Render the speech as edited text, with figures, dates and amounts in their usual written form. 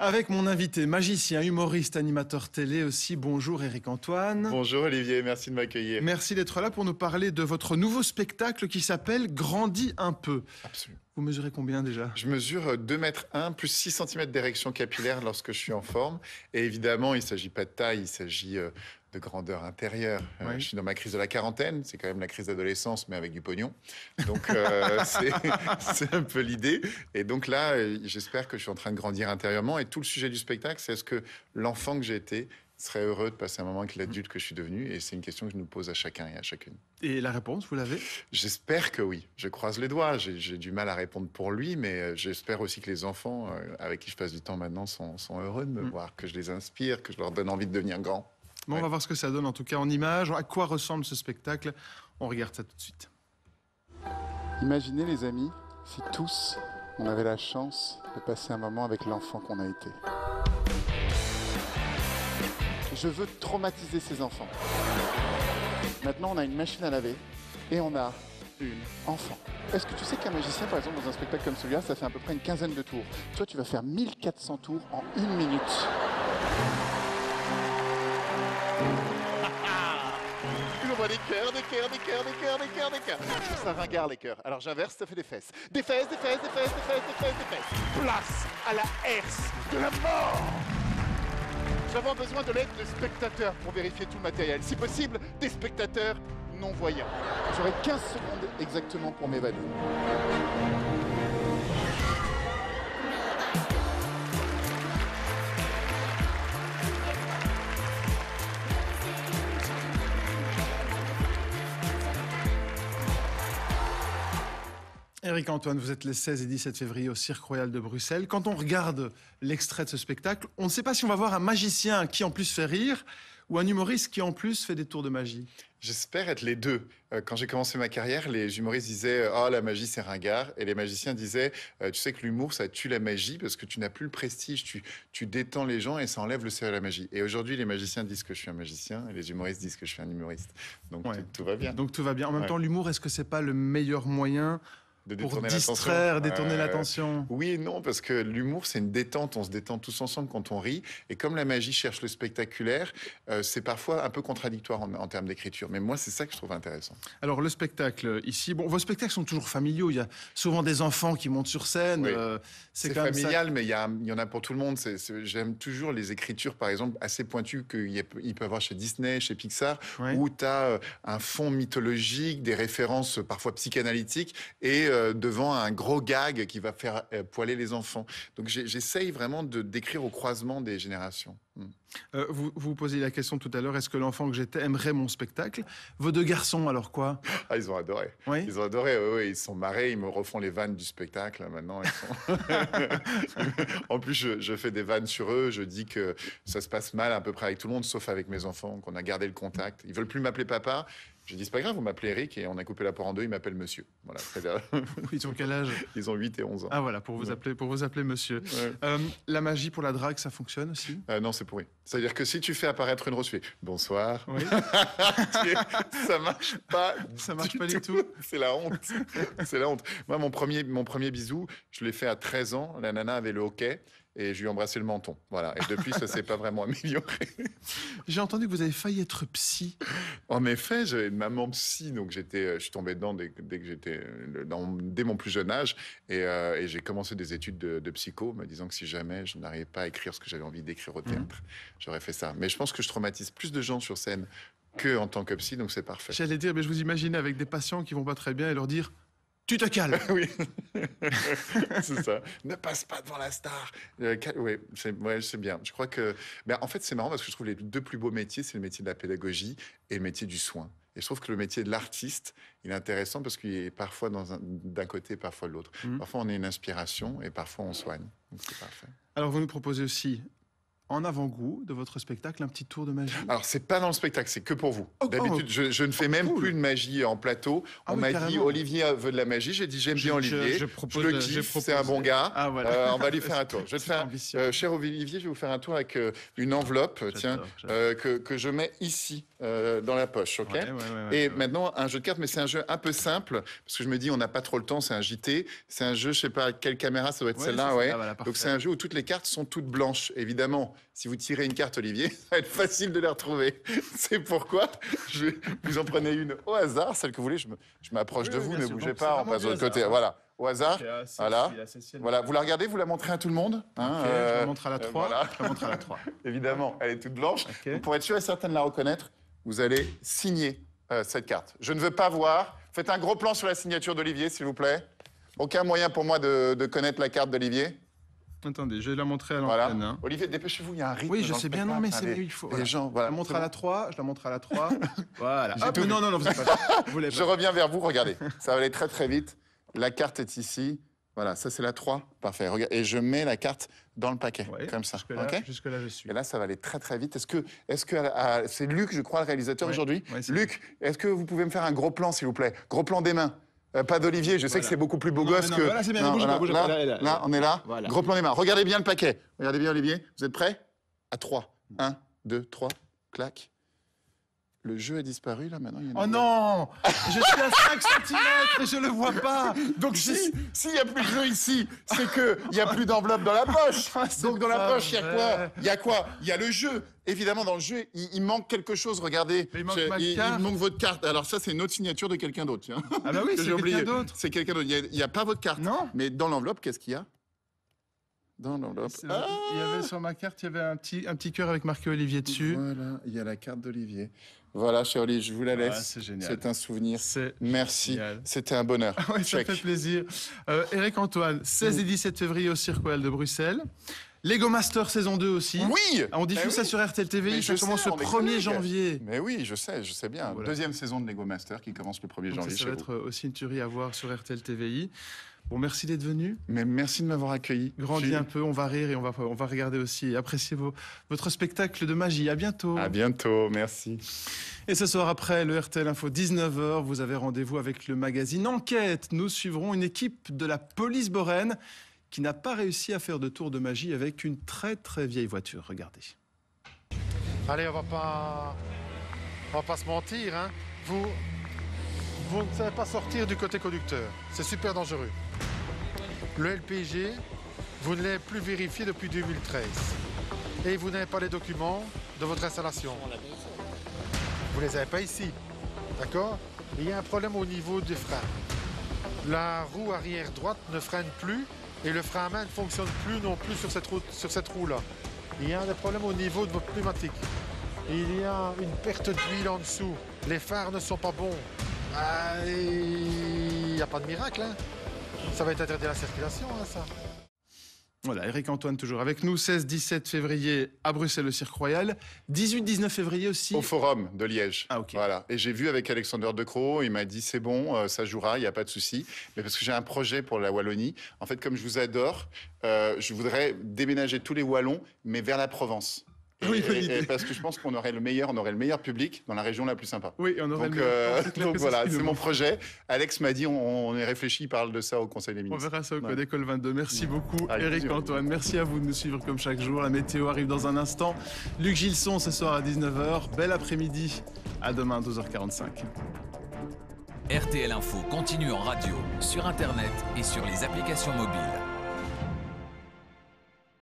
Avec mon invité, magicien, humoriste, animateur télé aussi. Bonjour Éric Antoine. Bonjour Olivier, merci de m'accueillir. Merci d'être là pour nous parler de votre nouveau spectacle qui s'appelle Grandis un peu. Absolument. Vous mesurez combien déjà? Je mesure 2,1 m plus 6 cm d'érection capillaire lorsque je suis en forme. Et évidemment, il ne s'agit pas de taille, il s'agit de grandeur intérieure. Oui. Je suis dans ma crise de la quarantaine, c'est quand même la crise d'adolescence, mais avec du pognon. Donc c'est un peu l'idée. Et donc là, j'espère que je suis en train de grandir intérieurement. Et tout le sujet du spectacle, c'est est-ce que l'enfant que j'ai été serait heureux de passer un moment avec l'adulte que je suis devenu? Et c'est une question que je nous pose à chacun et à chacune. Et la réponse, vous l'avez? J'espère que oui. Je croise les doigts. J'ai du mal à répondre pour lui, mais j'espère aussi que les enfants avec qui je passe du temps maintenant sont heureux de me voir, que je les inspire, que je leur donne envie de devenir grand. Bon, on va voir ce que ça donne en tout cas en images. À quoi ressemble ce spectacle? On regarde ça tout de suite. Imaginez les amis, si tous on avait la chance de passer un moment avec l'enfant qu'on a été. Je veux traumatiser ces enfants. Maintenant, on a une machine à laver et on a une enfant. Est-ce que tu sais qu'un magicien, par exemple, dans un spectacle comme celui-là, ça fait à peu près une quinzaine de tours. Toi, tu vas faire 1400 tours en 1 minute. Il envoie des cœurs, des cœurs, des cœurs, des cœurs, des cœurs, des cœurs. Je trouve ça ringard, les cœurs. Alors j'inverse, ça fait des fesses. Des fesses, des fesses, des fesses, des fesses, des fesses, des fesses. Place à la herse de la mort. Nous avons besoin de l'aide de spectateurs pour vérifier tout le matériel. Si possible, des spectateurs non-voyants. J'aurai 15 secondes exactement pour m'évader. Éric Antoine, vous êtes les 16 et 17 février au Cirque Royal de Bruxelles. Quand on regarde l'extrait de ce spectacle, on ne sait pas si on va voir un magicien qui en plus fait rire ou un humoriste qui en plus fait des tours de magie. J'espère être les deux. Quand j'ai commencé ma carrière, les humoristes disaient « Oh, la magie, c'est ringard ». Et les magiciens disaient « Tu sais que l'humour, ça tue la magie parce que tu n'as plus le prestige. Tu détends les gens et ça enlève le sérieux de la magie. » Et aujourd'hui, les magiciens disent que je suis un magicien et les humoristes disent que je suis un humoriste. Donc Ouais. tout va bien. Donc tout va bien. En même temps, l'humour, est-ce que c'est pas le meilleur moyen De pour détourner distraire, détourner l'attention? Oui et non, parce que l'humour, c'est une détente. On se détend tous ensemble quand on rit. Et comme la magie cherche le spectaculaire, c'est parfois un peu contradictoire en termes d'écriture. Mais moi, c'est ça que je trouve intéressant. Alors, le spectacle ici, bon, vos spectacles sont toujours familiaux. Il y a souvent des enfants qui montent sur scène. Oui. C'est C'est quand même familial, mais il y en a pour tout le monde. J'aime toujours les écritures, par exemple, assez pointues qu'il peut y avoir chez Disney, chez Pixar, Oui. où tu as un fond mythologique, des références parfois psychanalytiques, et devant un gros gag qui va faire poiler les enfants. Donc j'essaye vraiment de décrire au croisement des générations. Vous posiez la question tout à l'heure, est-ce que l'enfant que j'étais aimerait mon spectacle? Vos deux garçons, alors quoi? Ah, ils ont adoré. Oui. Ils ont adoré, oui, ils se sont marrés, ils me refont les vannes du spectacle, maintenant. En plus, je fais des vannes sur eux, je dis que ça se passe mal à peu près avec tout le monde, sauf avec mes enfants, qu'on a gardé le contact. Ils veulent plus m'appeler papa. Je dis, c'est pas grave, vous m'appelez Eric, et on a coupé la poire en deux, ils m'appellent monsieur. Voilà, Ils ont quel âge? ils ont 8 et 11 ans. Ah voilà, pour vous appeler monsieur. Ouais. La magie pour la drague, ça fonctionne aussi? Non, c'est pourri. C'est-à-dire que si tu fais apparaître une rose, tu fais bonsoir. Oui. Ça marche pas. Ça marche pas du tout. C'est la honte. C'est la honte. Moi, mon premier bisou, je l'ai fait à 13 ans. La nana avait le hockey et je lui ai embrassé le menton. Voilà. Et depuis, ça s'est pas vraiment amélioré. J'ai entendu que vous avez failli être psy. En effet, j'avais une maman psy, donc je suis tombé dedans dès que dès mon plus jeune âge, et j'ai commencé des études de psycho, me disant que si jamais je n'arrivais pas à écrire ce que j'avais envie d'écrire au théâtre, j'aurais fait ça. Mais je pense que je traumatise plus de gens sur scène que en tant que psy, donc c'est parfait. J'allais dire, mais je vous imagine avec des patients qui vont pas très bien et leur dire « Tu te calmes !» Oui, c'est ça. Ne passe pas devant la star. Oui, c'est bien. Je crois que... Ben, en fait, c'est marrant parce que je trouve les deux plus beaux métiers, c'est le métier de la pédagogie et le métier du soin. Et je trouve que le métier de l'artiste, il est intéressant parce qu'il est parfois d'un côté, parfois de l'autre. Parfois, on est une inspiration et parfois, on soigne. Donc, c'est parfait. Alors, vous nous proposez aussi en avant-goût de votre spectacle, un petit tour de magie. Alors, c'est pas dans le spectacle, c'est que pour vous. Oh, D'habitude, je ne fais même cool. plus de magie en plateau. Ah On oui, m'a dit, carrément. Olivier veut de la magie. J'ai dit, j'aime bien Olivier. Je le kiffe, c'est un bon gars. Ah, voilà. On va lui faire un tour. Je vais te faire, ambitieux. cher Olivier, je vais vous faire un tour avec une enveloppe, tiens, que je mets ici, dans la poche, ok? Et maintenant, un jeu de cartes, mais c'est un jeu un peu simple, parce que je me dis, on n'a pas trop le temps, c'est un JT. C'est un jeu, je sais pas, quelle caméra, ça doit être celle-là, ouais. Voilà, donc c'est un jeu où toutes les cartes sont toutes blanches. Évidemment, si vous tirez une carte, Olivier, ça va être facile de les retrouver. C'est pourquoi vous en prenez une au hasard, celle que vous voulez. Je m'approche de vous, ne bougez pas, on passe de l'autre côté. Voilà, au hasard. Voilà, vous la regardez, vous la montrez à tout le monde. Hein, je la montre à la 3. Voilà. Je la montre à la 3. Évidemment, elle est toute blanche. Okay. Pour être sûr et certain de la reconnaître, vous allez signer cette carte. Je ne veux pas voir. Faites un gros plan sur la signature d'Olivier, s'il vous plaît. Aucun moyen pour moi de connaître la carte d'Olivier. Attendez, je vais la montrer à l'antenne. Voilà. Hein. Olivier, dépêchez-vous, il y a un rythme. Oui, je sais bien, non, mais c'est mieux, il faut. Les gens, voilà. Je la montre à la 3, je la montre à la 3. Voilà. Hop, non, vous êtes pas... Je reviens vers vous, regardez. Ça va aller très très vite. La carte est ici. Voilà, ça c'est la 3. Parfait. Regarde. Et je mets la carte dans le paquet, comme ça. Jusque-là, je suis. Et là, ça va aller très très vite. Est-ce que c'est Luc, je crois, le réalisateur aujourd'hui? Luc, est-ce que vous pouvez me faire un gros plan, s'il vous plaît? Gros plan des mains. Pas d'Olivier, je sais que c'est beaucoup plus beau gosse que... Là, c'est bien, là, on est là. Voilà. Gros plan des mains. Regardez bien le paquet. Regardez bien, Olivier. Vous êtes prêts? À 3. 1, 2, 3. Clac. Le jeu a disparu, là, maintenant. Oh non! Je suis à 5 cm et je le vois pas! Donc, s'il n'y a plus de jeu ici, c'est qu'il n'y a plus d'enveloppe dans la poche. Donc, dans la poche, il y a quoi? Il y a quoi? Il y a le jeu. Évidemment, dans le jeu, il manque quelque chose. Regardez. Il manque ma carte. Il manque votre carte. Alors, ça, c'est une autre signature de quelqu'un d'autre. Ah, bah oui, c'est quelqu'un d'autre. C'est quelqu'un d'autre. Il n'y a pas votre carte. Non. Mais dans l'enveloppe, qu'est-ce qu'il y a? Dans l'enveloppe. Il y avait sur ma carte, il y avait un petit cœur avec marqué Olivier dessus. Voilà, il y a la carte d'Olivier. Voilà, cher Olivier, je vous la laisse. C'est génial. C'est un souvenir. Merci. Génial. C'était un bonheur. Oui, ça fait plaisir. Éric Antoine, 16 et 17 février au Cirque Royal de Bruxelles. Lego Master saison 2 aussi. Oui. On diffuse ça sur RTL TVI, ça commence le 1er janvier. Mais oui, je sais bien. Voilà. Deuxième saison de Lego Master qui commence le 1er janvier. Ça va être aussi une tuerie à voir sur RTL TVI. Bon, merci d'être venu. Mais merci de m'avoir accueilli. Grandis un peu, on va rire et on va regarder aussi et apprécier votre spectacle de magie. À bientôt. À bientôt, merci. Et ce soir, après le RTL Info 19h, vous avez rendez-vous avec le magazine Enquête. Nous suivrons une équipe de la police Boraine qui n'a pas réussi à faire de tour de magie avec une très très vieille voiture. Regardez. Allez, on va pas se mentir, hein. Vous ne savez pas sortir du côté conducteur. C'est super dangereux. Le LPG, vous ne l'avez plus vérifié depuis 2013. Et vous n'avez pas les documents de votre installation. Vous ne les avez pas ici. D'accord? Il y a un problème au niveau des freins. La roue arrière droite ne freine plus et le frein à main ne fonctionne plus non plus sur cette roue-là. Il y a des problèmes au niveau de votre pneumatique. Il y a une perte d'huile en dessous. Les phares ne sont pas bons. Il n'y a pas de miracle, hein. Ça va être interdit à la circulation, hein, ça. Voilà, Éric Antoine toujours avec nous, 16-17 février à Bruxelles, le Cirque Royal, 18-19 février aussi... Au Forum de Liège. Ah, ok. Voilà. Et j'ai vu avec Alexander De Croo, il m'a dit c'est bon, ça jouera, il n'y a pas de souci. Mais parce que j'ai un projet pour la Wallonie. En fait, comme je vous adore, je voudrais déménager tous les Wallons, mais vers la Provence. Et parce que je pense qu'on aurait le meilleur public dans la région la plus sympa. Oui, on aurait donc voilà, c'est mon projet. Alex m'a dit, on est réfléchi, il parle de ça au Conseil des ministres. On verra ça au Code École 22. Merci beaucoup, Avec Éric plaisir. Antoine. Merci à vous de nous suivre comme chaque jour. La météo arrive dans un instant. Luc Gilson ce soir à 19h. Bel après-midi. À demain, 12h45. RTL Info continue en radio, sur Internet et sur les applications mobiles.